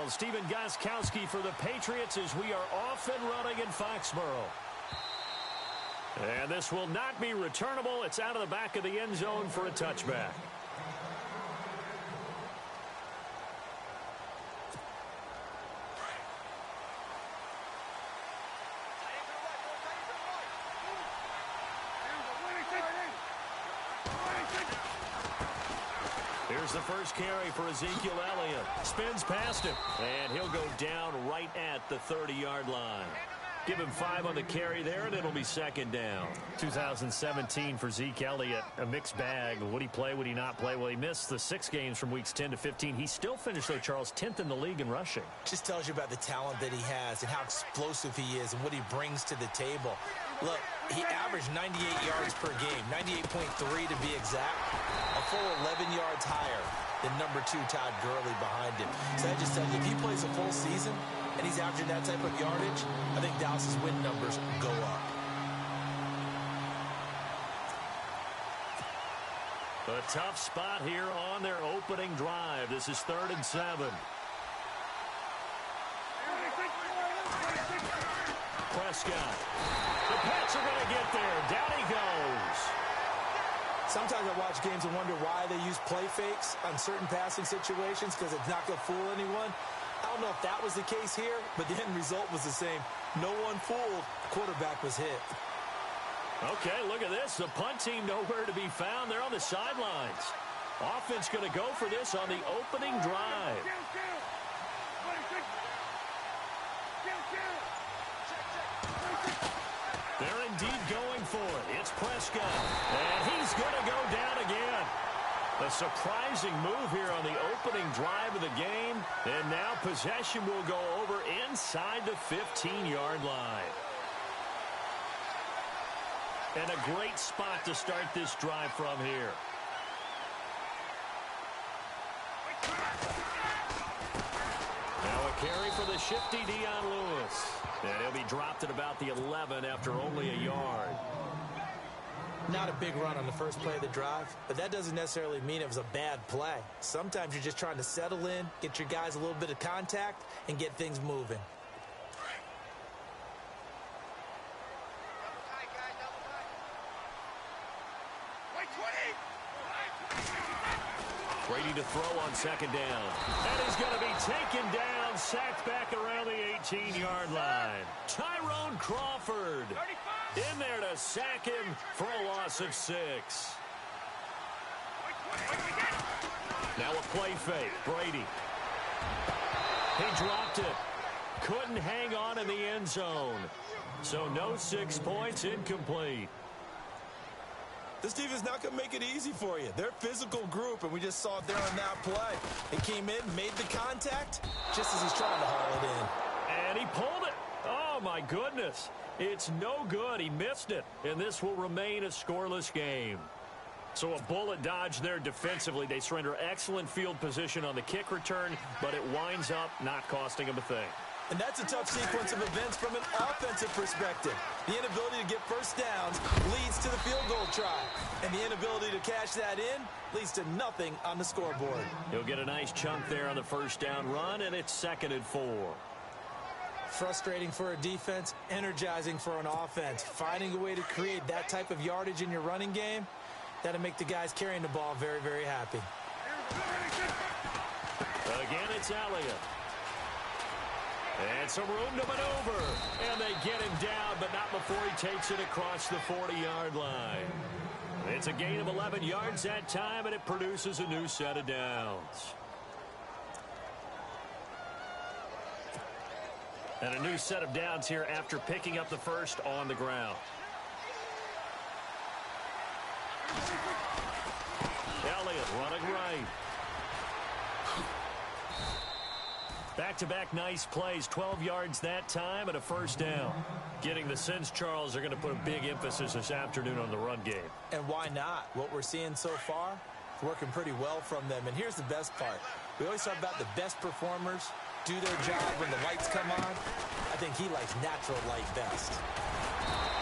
Stephen Gostkowski for the Patriots as we are off and running in Foxborough. And this will not be returnable. It's out of the back of the end zone for a touchback. Here's the first carry for Ezekiel Elliott. Spins past him, and he'll go down right at the 30-yard line. Give him 5 on the carry there, and it'll be second down. 2017 for Zeke Elliott, a mixed bag. Would he play, would he not play? Well, he missed the 6 games from weeks 10 to 15. He still finished, though, Charles, 10th in the league in rushing. Just tells you about the talent that he has and how explosive he is and what he brings to the table. Look, he averaged 98 yards per game, 98.3 to be exact, a full 11 yards higher than number 2 Todd Gurley behind him. So that just tells you, if he plays a full season and he's averaging that type of yardage, I think Dallas's win numbers go up. A tough spot here on their opening drive. This is 3rd and 7. Prescott. The Pats are going to get there. Down he goes. Sometimes I watch games and wonder why they use play fakes on certain passing situations because it's not going to fool anyone. I don't know if that was the case here, but the end result was the same. No one fooled. Quarterback was hit. Okay, look at this. The punt team nowhere to be found. They're on the sidelines. Offense going to go for this on the opening drive. They're indeed going for it. It's Prescott. And he's going to go down again. A surprising move here on the opening drive of the game. And now possession will go over inside the 15-yard line. And a great spot to start this drive from here. Now a carry for the shifty Dion Lewis. And he'll be dropped at about the 11 after only a yard. Not a big run on the first play of the drive, but that doesn't necessarily mean it was a bad play. Sometimes you're just trying to settle in, get your guys a little bit of contact, and get things moving. Brady to throw on second down. And he's going to be taken down, sacked back around the 18-yard line. Tyrone Crawford in there to sack him for a loss of 6. Now a play fake. Brady. He dropped it. Couldn't hang on in the end zone. So no 6 points, incomplete. This defense is not going to make it easy for you. They're a physical group, and we just saw it there on that play. He came in, made the contact, just as he's trying to haul it in. And he pulled it. Oh, my goodness. It's no good. He missed it, and this will remain a scoreless game. So a bullet dodge there defensively. They surrender excellent field position on the kick return, but it winds up not costing them a thing. And that's a tough sequence of events from an offensive perspective. The inability to get first downs leads to the field goal try. And the inability to cash that in leads to nothing on the scoreboard. He'll get a nice chunk there on the first down run, and it's 2nd and 4. Frustrating for a defense, energizing for an offense. Finding a way to create that type of yardage in your running game, that'll make the guys carrying the ball very, very happy. Again, it's Elliott. And some room to maneuver. And they get him down, but not before he takes it across the 40-yard line. It's a gain of 11 yards that time, and it produces a new set of downs. And a new set of downs here after picking up the first on the ground. Elliott running right. Back-to-back nice plays, 12 yards that time and a first down. Getting the sense, Charles, are going to put a big emphasis this afternoon on the run game. And why not? What we're seeing so far is working pretty well from them. And here's the best part. We always talk about the best performers do their job when the lights come on. I think he likes natural light best.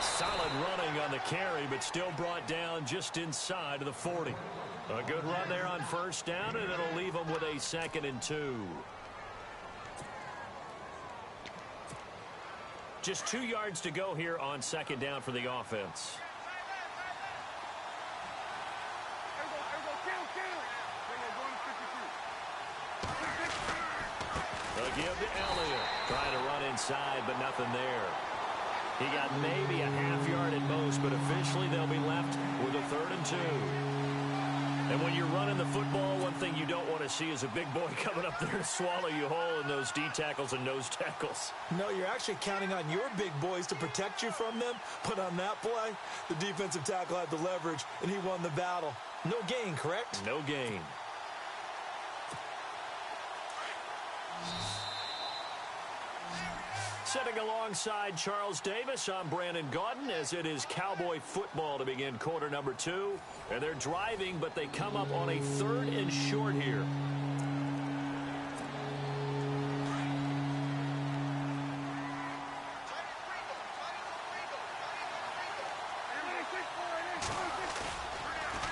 Solid running on the carry, but still brought down just inside of the 40. A good run there on first down, and it'll leave them with a 2nd and 2. Just 2 yards to go here on second down for the offense. They'll give to Elliott. Trying to run inside, but nothing there. He got maybe a half yard at most, but officially they'll be left with a 3rd and 2. And when you're running the football, one thing you don't want to see is a big boy coming up there to swallow you whole in those D tackles and nose tackles. No, you're actually counting on your big boys to protect you from them. But on that play, the defensive tackle had the leverage, and he won the battle. No gain, correct? No gain. Sitting alongside Charles Davis, I'm Brandon Gaudin, as it is Cowboy football to begin quarter number 2. And they're driving, but they come up on a 3rd and short here.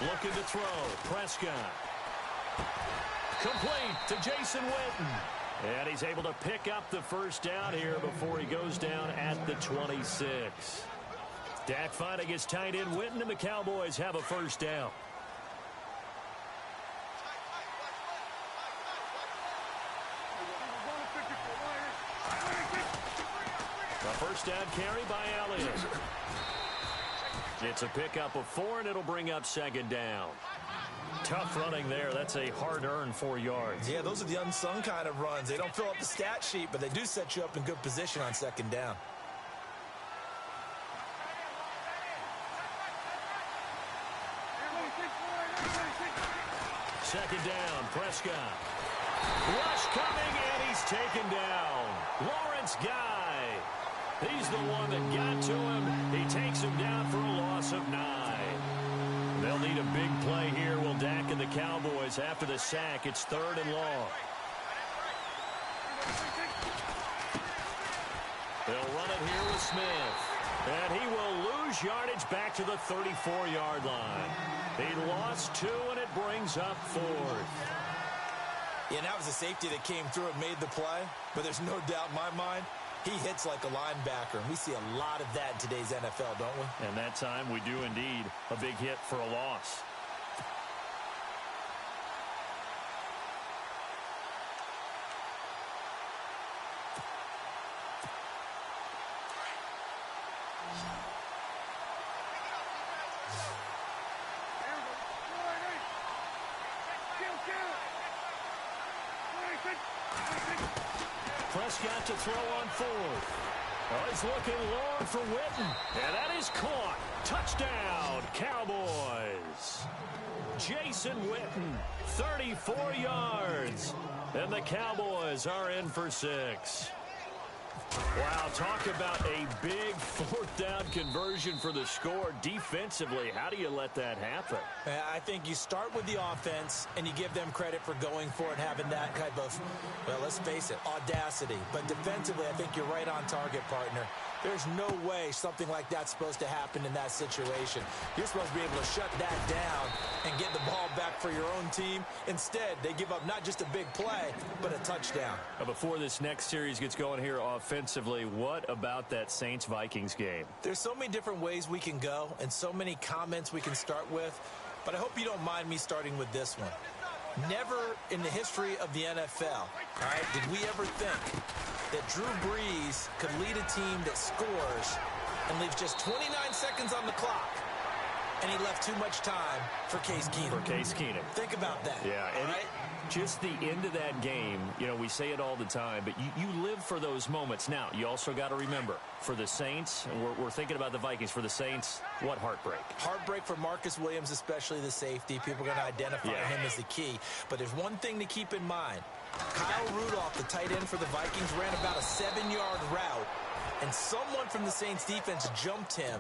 Looking to throw. Prescott. Complete to Jason Witten. And he's able to pick up the first down here before he goes down at the 26. Dak finding his tight end Witten, and the Cowboys have a first down. A first down carry by Elliott. It's a pickup of 4, and it'll bring up second down. Tough running there. That's a hard-earned 4 yards. Yeah, those are the unsung kind of runs. They don't fill up the stat sheet, but they do set you up in good position on second down. Second down, Prescott. Rush coming, and he's taken down. Lawrence Guy. He's the one that got to him. He takes him down for a loss of 9. They'll need a big play here. Will Dak and the Cowboys after the sack. It's 3rd and long. They'll run it here with Smith. And he will lose yardage back to the 34-yard line. He lost 2, and it brings up 4th. Yeah, and that was a safety that came through and made the play. But there's no doubt in my mind, he hits like a linebacker. And we see a lot of that in today's NFL, don't we? And that time we do indeed. A big hit for a loss. Prescott to throw on 4th. Oh, he's looking long for Witten. And that is caught. Touchdown, Cowboys. Jason Witten, 34 yards. And the Cowboys are in for 6. Wow, talk about a big 4th down conversion for the score. Defensively, how do you let that happen? I think you start with the offense, and you give them credit for going for it, having that type of, well, let's face it, audacity. But defensively, I think you're right on target, partner. There's no way something like that's supposed to happen in that situation. You're supposed to be able to shut that down and get the ball back for your own team. Instead, they give up not just a big play, but a touchdown. Before this next series gets going here offensively, what about that Saints-Vikings game? There's so many different ways we can go and so many comments we can start with, but I hope you don't mind me starting with this one. Never in the history of the NFL, all right, did we ever think that Drew Brees could lead a team that scores and leaves just 29 seconds on the clock, and he left too much time for Case Keenum. Think about that. Yeah, and right? Just the end of that game, you know, we say it all the time, but you live for those moments. Now, you also got to remember, for the Saints, and we're thinking about the Vikings, for the Saints, what heartbreak. Heartbreak for Marcus Williams, especially the safety. People are going to identify him as the key. But there's one thing to keep in mind. Kyle Rudolph, the tight end for the Vikings, ran about a 7-yard route, and someone from the Saints defense jumped him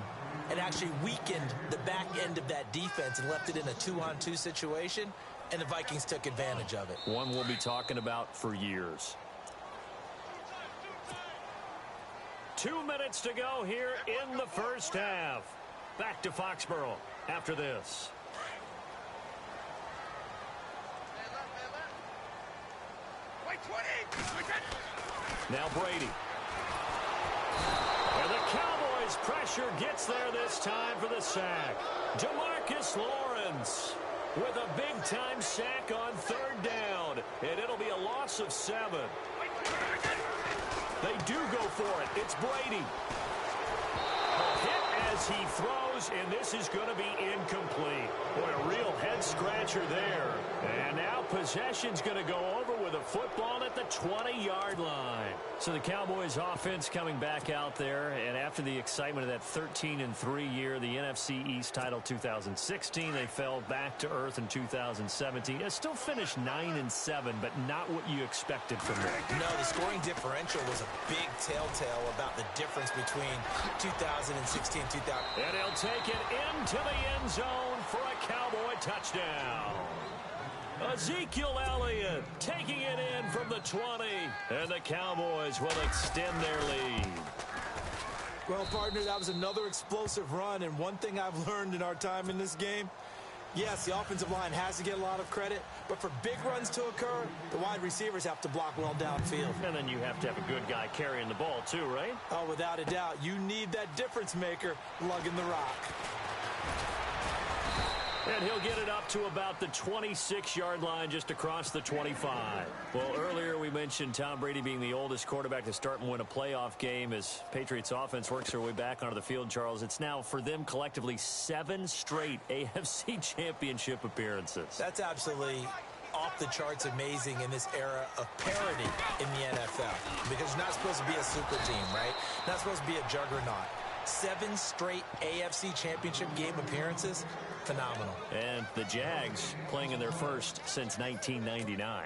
and actually weakened the back end of that defense and left it in a 2-on-2 situation, and the Vikings took advantage of it. One we'll be talking about for years. 2 minutes to go here in the first half. Back to Foxborough after this. Now Brady. Cowboys pressure gets there this time for the sack. DeMarcus Lawrence with a big-time sack on third down, and it'll be a loss of 7. They do go for it. It's Brady. A hit as he throws, and this is going to be incomplete. Boy, a real head-scratcher there. And now possession's going to go over with a football at the 20-yard line. So the Cowboys offense coming back out there, and after the excitement of that 13-3 year, the NFC East title 2016, they fell back to earth in 2017. It still finished 9-7, but not what you expected from them. No, the scoring differential was a big telltale about the difference between 2016 and 2000. And he'll take it into the end zone for a Cowboy touchdown. Ezekiel Elliott taking it in from the 20, and the Cowboys will extend their lead. Well, partner, that was another explosive run, and one thing I've learned in our time in this game, yes, the offensive line has to get a lot of credit, but for big runs to occur, the wide receivers have to block well downfield. And then you have to have a good guy carrying the ball too, right? Oh, without a doubt. You need that difference maker lugging the rock. And he'll get it up to about the 26-yard line, just across the 25. Well, earlier we mentioned Tom Brady being the oldest quarterback to start and win a playoff game as Patriots offense works their way back onto the field, Charles. It's now, for them collectively, 7 straight AFC championship appearances. That's absolutely off the charts amazing in this era of parity in the NFL. Because you're not supposed to be a super team, right? Not supposed to be a juggernaut. 7 straight AFC championship game appearances. Phenomenal. And the Jags playing in their first since 1999.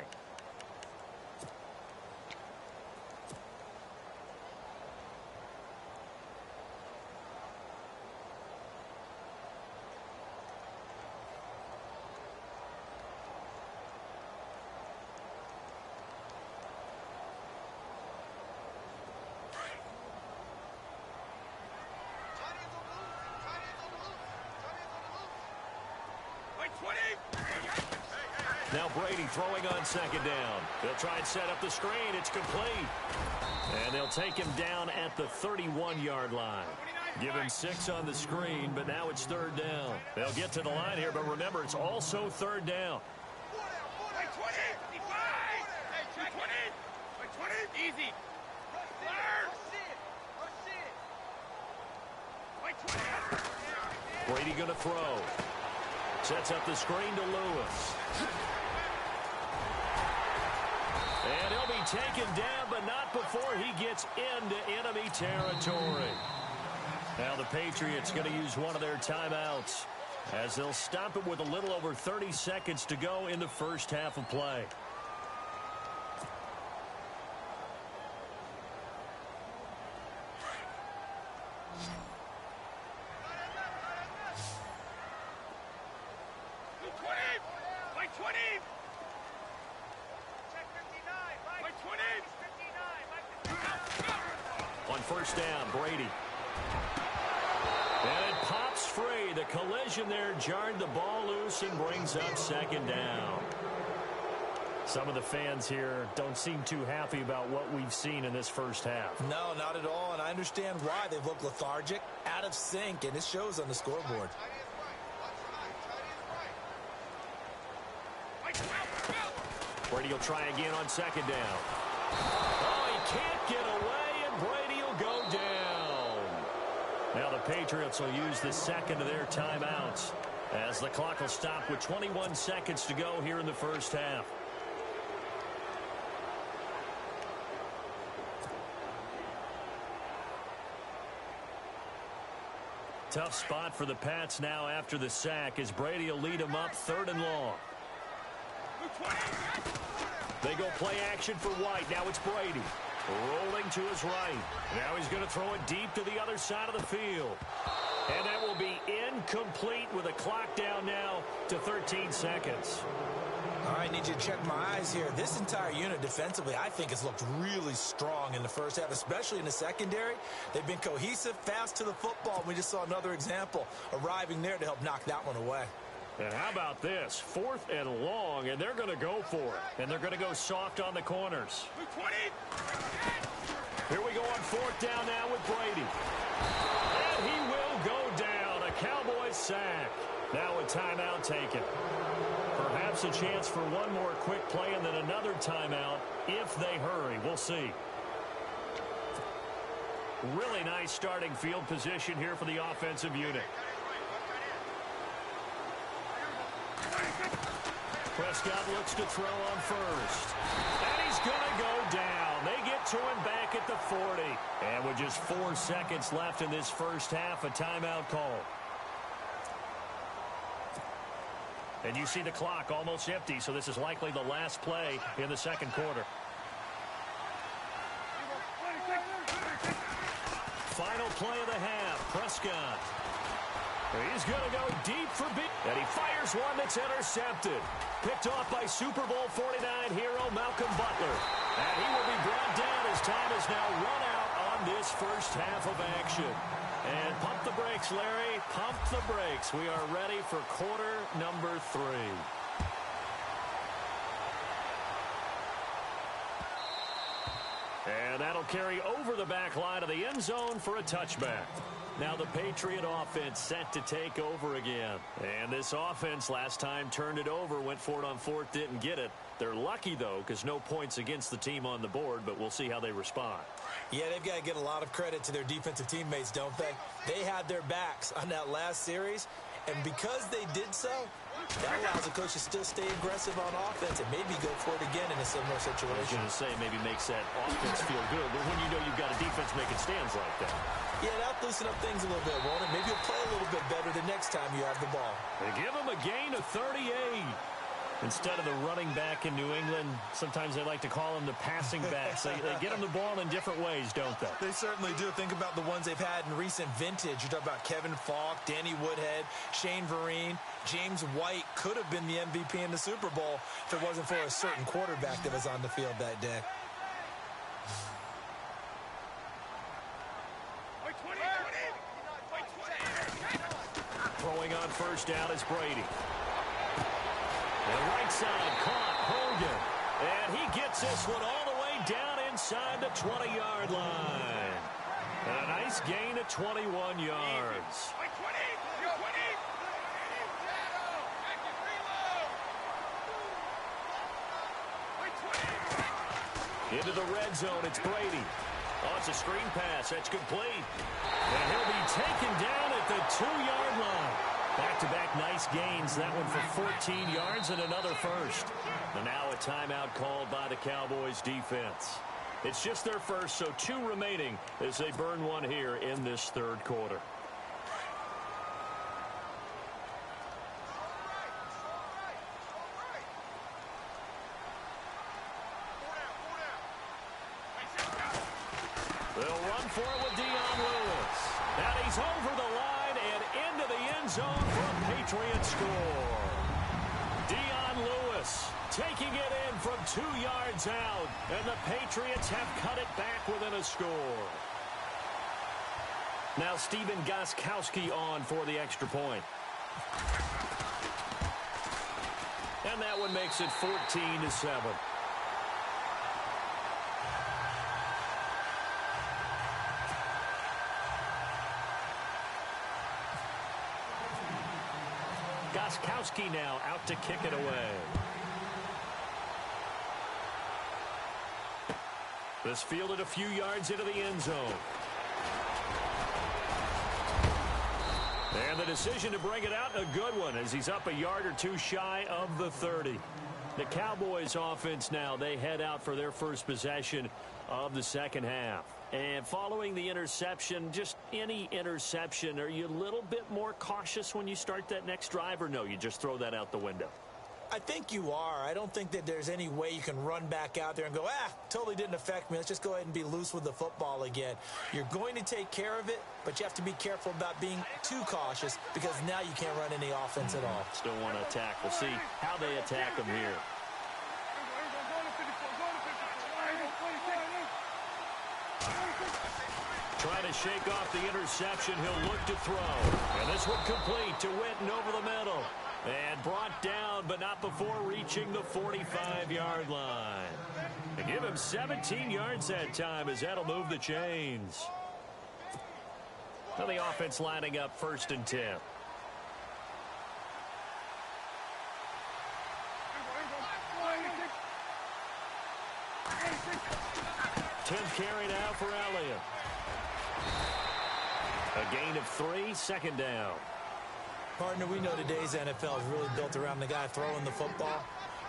Now Brady throwing on second down. They'll try and set up the screen. It's complete. And they'll take him down at the 31-yard line. Give him 6 on the screen, but now it's third down. They'll get to the line here, but remember, it's also third down. Easy. Brady going to throw. Sets up the screen to Lewis. And he'll be taken down, but not before he gets into enemy territory. Now the Patriots going to use one of their timeouts as they'll stop it with a little over 30 seconds to go in the first half of play. First down, Brady. And it pops free. The collision there jarred the ball loose and brings up second down. Some of the fans here don't seem too happy about what we've seen in this first half. No, not at all, and I understand why. They've looked lethargic, out of sync, and it shows on the scoreboard. Brady will try again on second down. Oh, he can't get away, and Brady will go down. Now the Patriots will use the second of their timeouts as the clock will stop with 21 seconds to go here in the first half. Tough spot for the Pats now after the sack as Brady will lead them up third and long. They go play action for White. Now it's Brady. Rolling to his right. Now he's going to throw it deep to the other side of the field. And that will be incomplete with a clock down now to 13 seconds. All right, need you to check my eyes here. This entire unit defensively, I think, has looked really strong in the first half, especially in the secondary. They've been cohesive, fast to the football. We just saw another example arriving there to help knock that one away. And how about this? 4th and long, and they're going to go for it. And they're going to go soft on the corners. Here we go on 4th down now with Brady. Perhaps a chance for one more quick play and then another timeout if they hurry. We'll see. Really nice starting field position here for the offensive unit. Prescott looks to throw on first. And he's going to go down. They get to him back at the 40. And with just 4 seconds left in this first half, a timeout call. And you see the clock almost empty, so this is likely the last play in the second quarter. Final play of the half, Prescott. He's going to go deep for big. And he fires one that's intercepted. Picked off by Super Bowl 49 hero Malcolm Butler. And he will be brought down as time is now run out on this first half of action. And pump the brakes, Larry. Pump the brakes. We are ready for quarter number 3. And that'll carry over the back line of the end zone for a touchback. Now the Patriot offense set to take over again. And this offense last time turned it over, went for it on 4th, didn't get it. They're lucky, though, because no points against the team on the board, but we'll see how they respond. Yeah, they've got to get a lot of credit to their defensive teammates, don't they? They had their backs on that last series, and because they did so, that allows the coach to still stay aggressive on offense and maybe go for it again in a similar situation. I was going to say maybe makes that offense feel good, but when you know you've got a defense making stands like that. Yeah, that'll loosen up things a little bit, won't it? Maybe you'll play a little bit better the next time you have the ball. They give him a gain of 38. Instead of the running back in New England, sometimes they like to call them the passing backs. They get them the ball in different ways, don't they? They certainly do. Think about the ones they've had in recent vintage. You're talking about Kevin Falk, Danny Woodhead, Shane Vereen. James White could have been the MVP in the Super Bowl if it wasn't for a certain quarterback that was on the field that day. Throwing on first down is Brady. The right side caught Hogan. And he gets this one all the way down inside the 20-yard line. And a nice gain of 21 yards. Into the red zone, it's Brady. Oh, it's a screen pass. That's complete. And he'll be taken down at the 2-yard line. Back-to-back nice gains. That one for 14 yards and another first. And now a timeout called by the Cowboys defense. It's just their first, so 2 remaining as they burn one here in this third quarter. They'll run for it with Dion Lewis. And he's over the line and into the end zone for a Patriot score. Dion Lewis taking it in from 2 yards out. And the Patriots have cut it back within a score. Now Stephen Gostkowski on for the extra point. And that one makes it 14-7. Gostkowski now out to kick it away. This fielded a few yards into the end zone. And the decision to bring it out, a good one, as he's up a yard or 2 shy of the 30. The Cowboys offense now, they head out for their first possession of the second half. And following the interception, just any interception, are you a little bit more cautious when you start that next drive, or no, you just throw that out the window? I think you are. I don't think that there's any way you can run back out there and go, totally didn't affect me. Let's just go ahead and be loose with the football again. You're going to take care of it, but you have to be careful about being too cautious because now you can't run any offense at all. Still want to attack. We'll see how they attack them here. Trying to shake off the interception. He'll look to throw. And this one complete to Witten over the middle. And brought down, but not before reaching the 45-yard line. And give him 17 yards that time, as that'll move the chains. Now the offense lining up 1st and 10. 10th carry now for Elliott. A gain of 3, second down. Partner, we know today's NFL is really built around the guy throwing the football.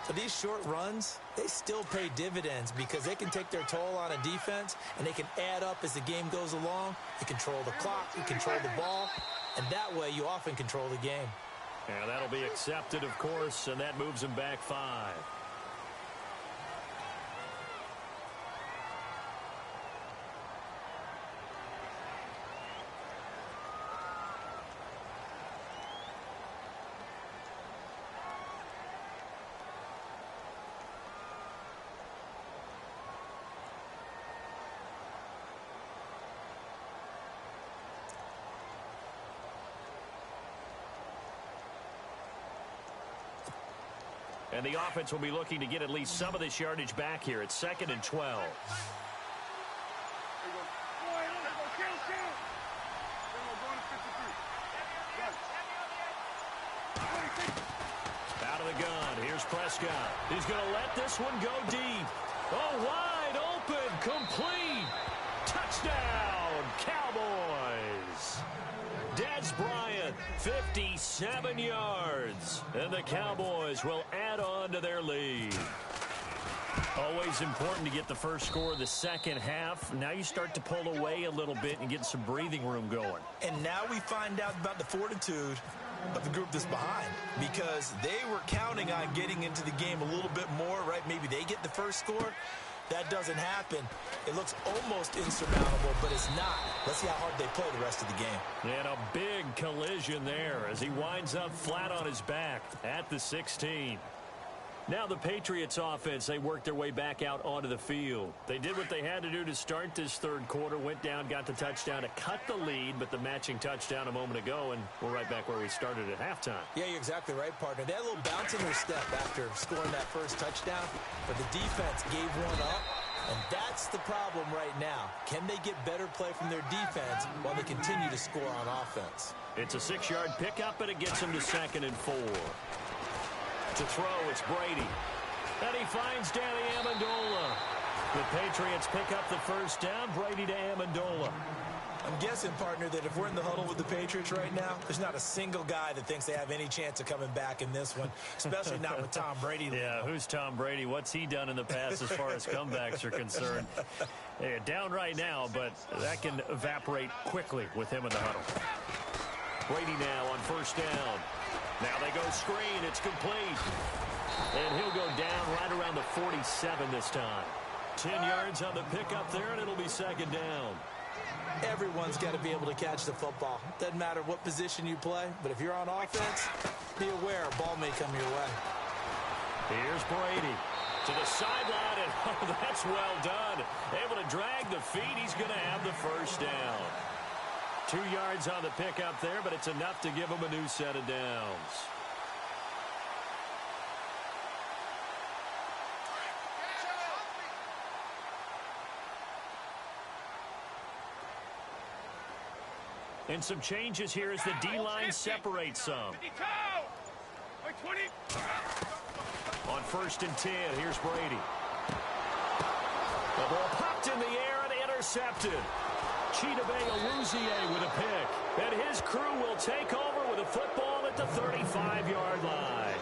So these short runs, they still pay dividends because they can take their toll on a defense and they can add up as the game goes along. You control the clock, you control the ball, and that way you often control the game. And that'll be accepted, of course, and that moves him back 5. And the offense will be looking to get at least some of this yardage back here. It's 2nd and 12. Out of the gun. Here's Prescott. He's going to let this one go deep. Oh, wide open. Complete. Touchdown, Cowboys. Des Bryant, 57 yards. And the Cowboys will add on to their lead. Always important to get the first score of the second half. Now you start to pull away a little bit and get some breathing room going. And now we find out about the fortitude of the group that's behind, because they were counting on getting into the game a little bit more, right? Maybe they get the first score. That doesn't happen. It looks almost insurmountable, but it's not. Let's see how hard they play the rest of the game. And a big collision there as he winds up flat on his back at the 16. Now the Patriots offense, they worked their way back out onto the field. They did what they had to do to start this third quarter, went down, got the touchdown to cut the lead, but the matching touchdown a moment ago, and we're right back where we started at halftime. Yeah, you're exactly right, partner. They had a little bounce in their step after scoring that first touchdown, but the defense gave one up, and that's the problem right now. Can they get better play from their defense while they continue to score on offense? It's a 6-yard pickup, and it gets them to 2nd and 4. To throw, it's Brady. And he finds Danny Amendola. The Patriots pick up the first down. Brady to Amendola. I'm guessing, partner, that if we're in the huddle with the Patriots right now, there's not a single guy that thinks they have any chance of coming back in this one, especially not with Tom Brady. Yeah, who's Tom Brady? What's he done in the past as far as comebacks are concerned? Yeah, down right now, but that can evaporate quickly with him in the huddle. Brady now on first down. Now they go screen. It's complete. And he'll go down right around the 47 this time. 10 yards on the pickup there, and it'll be 2nd down. Everyone's got to be able to catch the football. Doesn't matter what position you play, but if you're on offense, be aware a ball may come your way. Here's Brady to the sideline, and oh, that's well done. Able to drag the feet. He's going to have the first down. 2 yards on the pickup there, but it's enough to give him a new set of downs. And some changes here as the D-line separates some. On 1st and 10, here's Brady. The ball popped in the air and intercepted. Chidobe Awuzie with a pick. And his crew will take over with a football at the 35-yard line.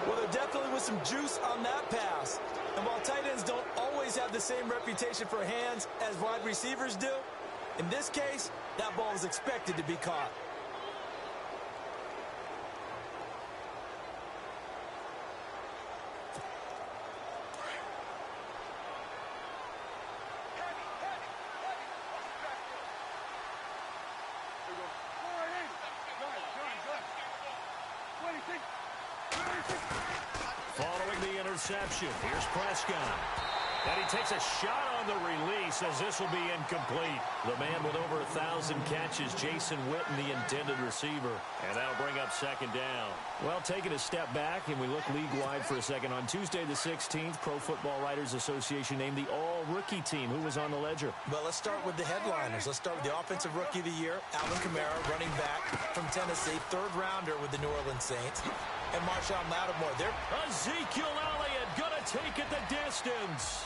Well, there definitely was some juice on that pass. And while tight ends don't always have the same reputation for hands as wide receivers do, in this case, that ball was expected to be caught. Following the interception, here's Prescott. And he takes a shot on the release as this will be incomplete. The man with over 1,000 catches, Jason Witten, the intended receiver. And that'll bring up 2nd down. Well, taking a step back, and we look league-wide for a second. On Tuesday the 16th, Pro Football Writers Association named the all-rookie team. Who was on the ledger? Well, let's start with the headliners. Let's start with the Offensive Rookie of the Year, Alvin Kamara, running back from Tennessee, 3rd-rounder with the New Orleans Saints. And Marshawn Lattimore. Ezekiel Elliott going to take it the distance.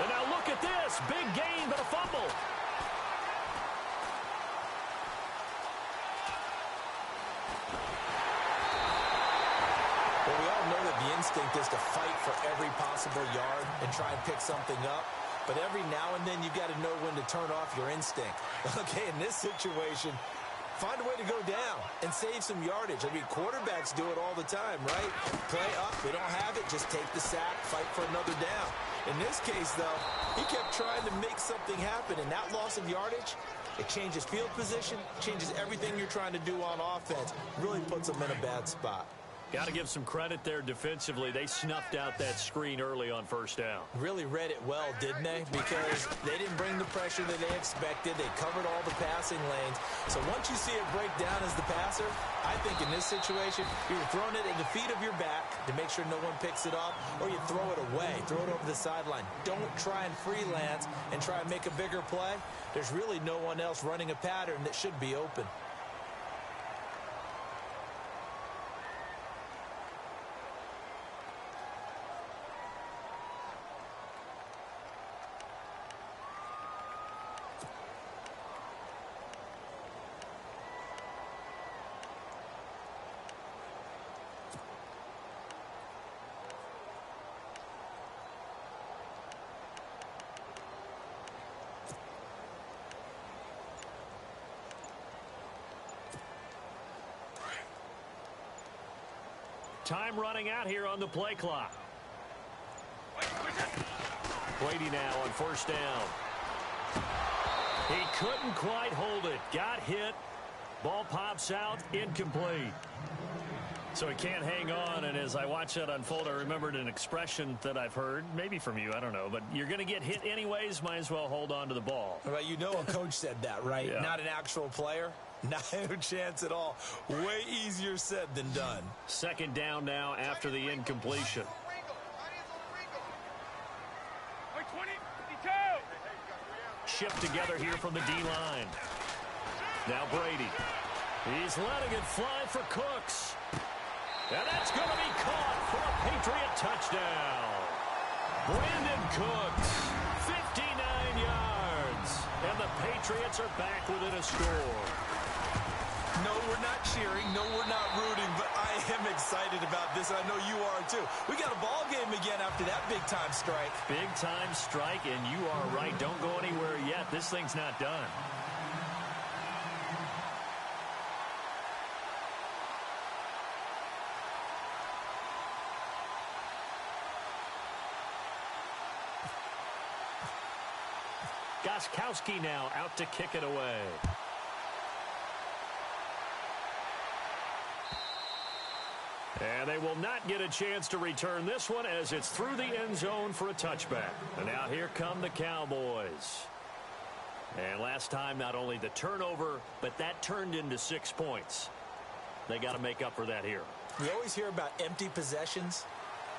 And now look at this. Big gain, but a fumble. Well, we all know that the instinct is to fight for every possible yard and try and pick something up. But every now and then, you've got to know when to turn off your instinct. Okay, in this situation, find a way to go down and save some yardage. I mean, quarterbacks do it all the time, right? Play up, they don't have it, just take the sack, fight for another down. In this case, though, he kept trying to make something happen, and that loss of yardage, it changes field position, changes everything you're trying to do on offense, really puts them in a bad spot. Got to give some credit there defensively. They snuffed out that screen early on first down. Really read it well, didn't they? Because they didn't bring the pressure that they expected. They covered all the passing lanes. So once you see it break down as the passer, I think in this situation, you're throwing it at the feet of your back to make sure no one picks it up, or you throw it away, throw it over the sideline. Don't try and freelance and try and make a bigger play. There's really no one else running a pattern that should be open. Time running out here on the play clock. Brady now on first down. He couldn't quite hold it. Got hit. Ball pops out. Incomplete. So he can't hang on, and as I watch that unfold, I remembered an expression that I've heard, maybe from you, I don't know, but you're going to get hit anyways, might as well hold on to the ball. Well, you know a coach said that, right? Yeah. Not an actual player. No chance at all. Way easier said than done. Second down now after the incompletion. Shift together here from the D-line. Now Brady. He's letting it fly for Cooks. And that's going to be caught for a Patriot touchdown. Brandon Cooks, 59 yards. And the Patriots are back within a score. No, we're not cheering. No, we're not rooting. But I am excited about this, and I know you are too. We got a ball game again after that big-time strike. Big-time strike, and you are right. Don't go anywhere yet. This thing's not done. Gostkowski now out to kick it away. And they will not get a chance to return this one as it's through the end zone for a touchback. And now here come the Cowboys. And last time, not only the turnover, but that turned into 6 points. They got to make up for that here. We always hear about empty possessions,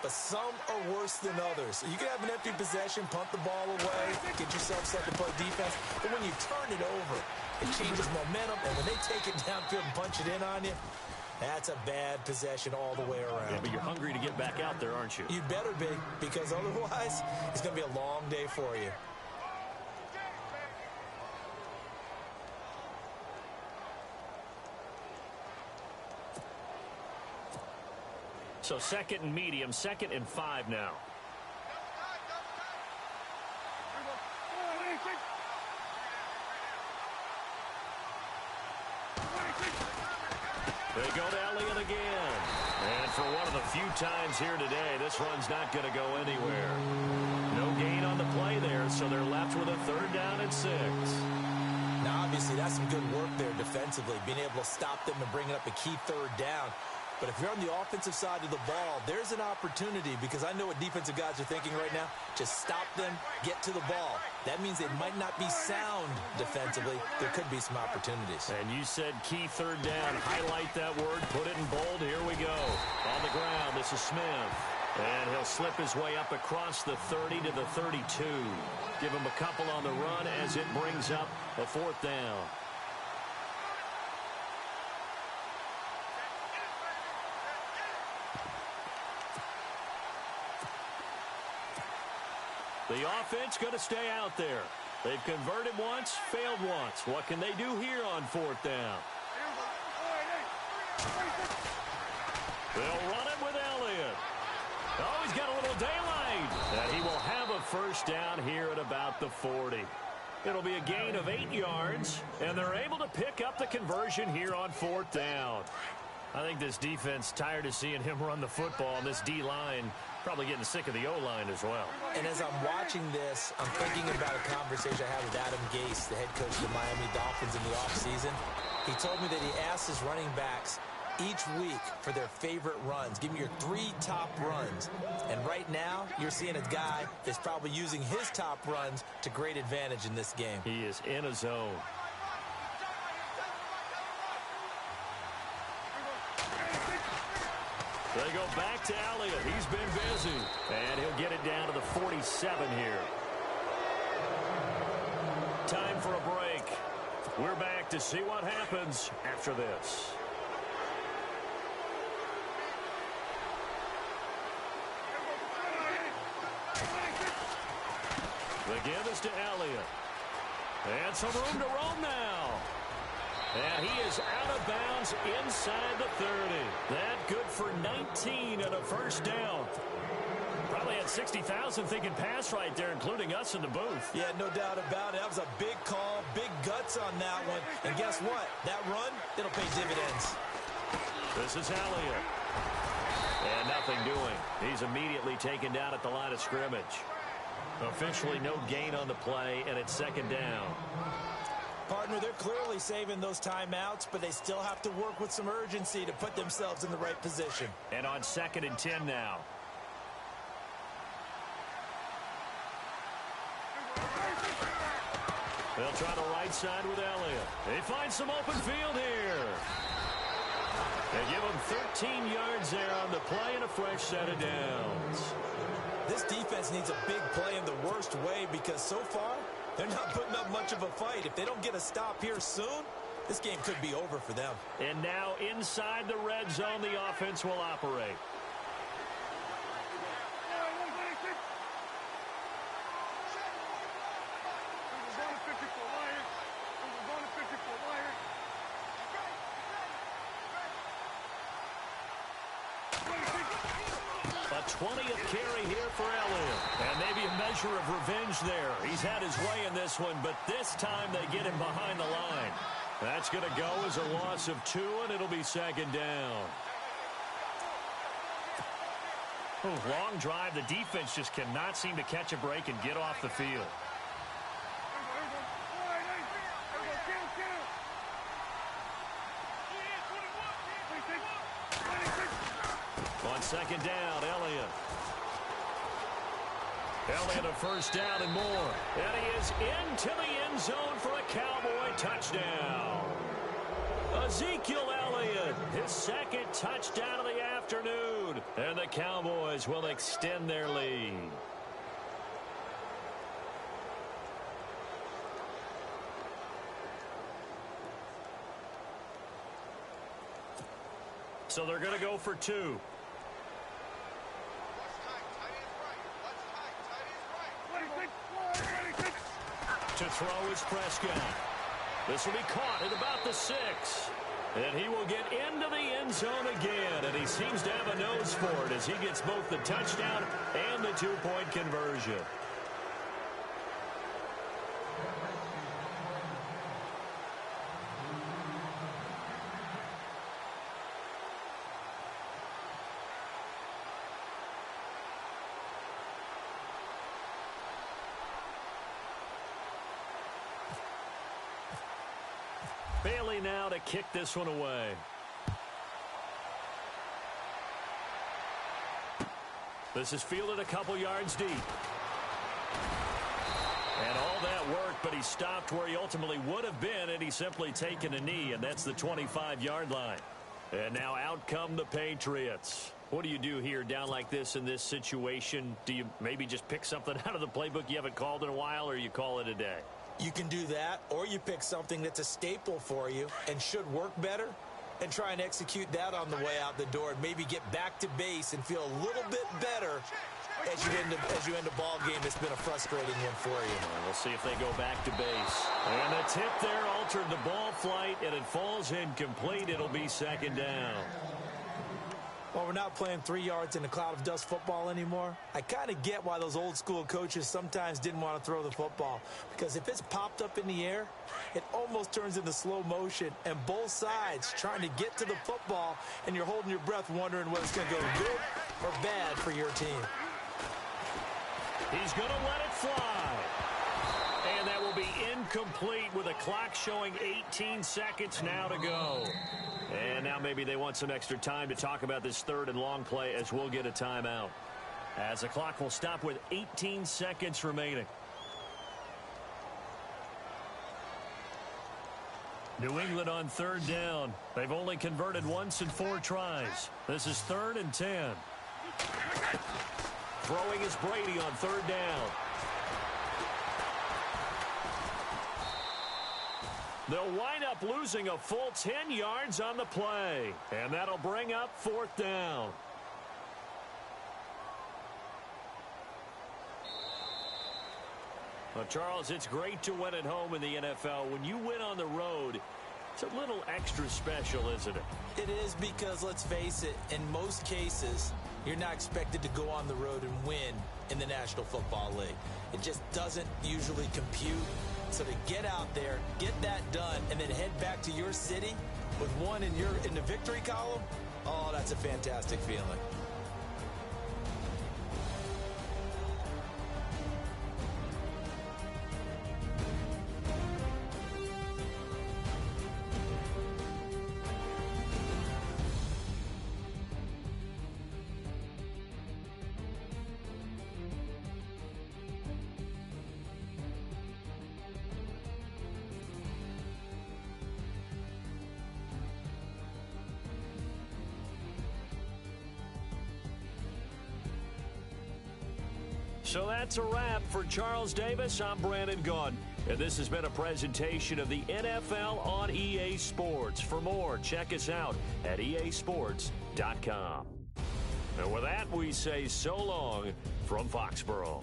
but some are worse than others. You can have an empty possession, punt the ball away, get yourself set to play defense, but when you turn it over, it changes momentum, and when they take it downfield and punch it in on you, that's a bad possession all the way around. Yeah, but you're hungry to get back out there, aren't you? You better be, because otherwise, it's going to be a long day for you. So second and medium, 2nd and 5 now. They go to Elliott again. And for one of the few times here today, this run's not going to go anywhere. No gain on the play there, so they're left with a 3rd down and 6. Now, obviously, that's some good work there defensively, being able to stop them and bringing up a key 3rd down. But if you're on the offensive side of the ball, there's an opportunity, because I know what defensive guys are thinking right now. Just stop them, get to the ball. That means they might not be sound defensively. There could be some opportunities. And you said key 3rd down. Highlight that word. Put it in bold. Here we go. On the ground, this is Smith. And he'll slip his way up across the 30 to the 32. Give him a couple on the run as it brings up a 4th down. The The offense going to stay out there. They've converted once, failed once. What can they do here on 4th down? They'll run it with Elliott. Oh, he's got a little daylight. And he will have a first down here at about the 40. It'll be a gain of 8 yards, and they're able to pick up the conversion here on 4th down. I think this defense tired of seeing him run the football, and this D-line probably getting sick of the O-line as well. And as I'm watching this, I'm thinking about a conversation I had with Adam Gase, the head coach of the Miami Dolphins in the offseason. He told me that he asked his running backs each week for their favorite runs. Give me your 3 top runs. And right now, you're seeing a guy that's probably using his top runs to great advantage in this game. He is in a zone. They go back to Elliott. He's been busy. And he'll get it down to the 47 here. Time for a break. We're back to see what happens after this. The give is to Elliott. And some room to roam now. And he is out of bounds inside the 30. That good for 19 and a first down. Probably had 60,000 thinking pass right there, including us in the booth. Yeah, no doubt about it. That was a big call, big guts on that one. And guess what? That run, it'll pay dividends. This is Elliott. And nothing doing. He's immediately taken down at the line of scrimmage. Officially no gain on the play, and it's 2nd down. Partner, they're clearly saving those timeouts, but they still have to work with some urgency to put themselves in the right position. And on 2nd and 10 now. They'll try the right side with Elliott. They find some open field here. They give him 13 yards there on the play and a fresh set of downs. This defense needs a big play in the worst way because so far, they're not putting up much of a fight. If they don't get a stop here soon, this game could be over for them. And now inside the red zone, the offense will operate. A 20th carry here for Elliott. And maybe a measure of revenge there. He's had his way in this one, but this time they get him behind the line. That's going to go as a loss of 2, and it'll be 2nd down. Long drive. The defense just cannot seem to catch a break and get off the field. On 2nd down, Elliott. Elliott a first down and more. And he is into the end zone for a Cowboy touchdown. Ezekiel Elliott, his 2nd touchdown of the afternoon. And the Cowboys will extend their lead. So they're going to go for 2. To throw is Prescott. This will be caught at about the 6. And he will get into the end zone again. And he seems to have a nose for it as he gets both the touchdown and the 2-point conversion. Bailey now to kick this one away. This is fielded a couple yards deep. And all that work, but he stopped where he ultimately would have been, and he's simply taken a knee, and that's the 25-yard line. And now out come the Patriots. What do you do here down like this in this situation? Do you maybe just pick something out of the playbook you haven't called in a while, or you call it a day? You can do that, or you pick something that's a staple for you and should work better and try and execute that on the way out the door and maybe get back to base and feel a little bit better as you end a ball game, it's been a frustrating one for you. We'll see if they go back to base. And the tip there altered the ball flight, and it falls incomplete. It'll be second down. Well, we're not playing 3 yards in a cloud of dust football anymore. I kind of get why those old school coaches sometimes didn't want to throw the football, because if it's popped up in the air, it almost turns into slow motion, and both sides trying to get to the football, and you're holding your breath wondering whether it's going to go good or bad for your team. He's going to let it fly. And that will be incomplete with a clock showing 18 seconds now to go. And now maybe they want some extra time to talk about this third and long play, as we'll get a timeout, as the clock will stop with 18 seconds remaining. New England on third down. They've only converted once in 4 tries. This is 3rd and 10. Throwing is Brady on third down. They'll wind up losing a full 10 yards on the play. And that'll bring up 4th down. Well, Charles, it's great to win at home in the NFL. When you win on the road, it's a little extra special, isn't it? It is, because, let's face it, in most cases, you're not expected to go on the road and win in the National Football League. It just doesn't usually compute. So to get out there, get that done, and then head back to your city with one in the victory column, oh, that's a fantastic feeling. So that's a wrap for Charles Davis. I'm Brandon Gaudin, and this has been a presentation of the NFL on EA Sports. For more, check us out at easports.com. And with that, we say so long from Foxborough.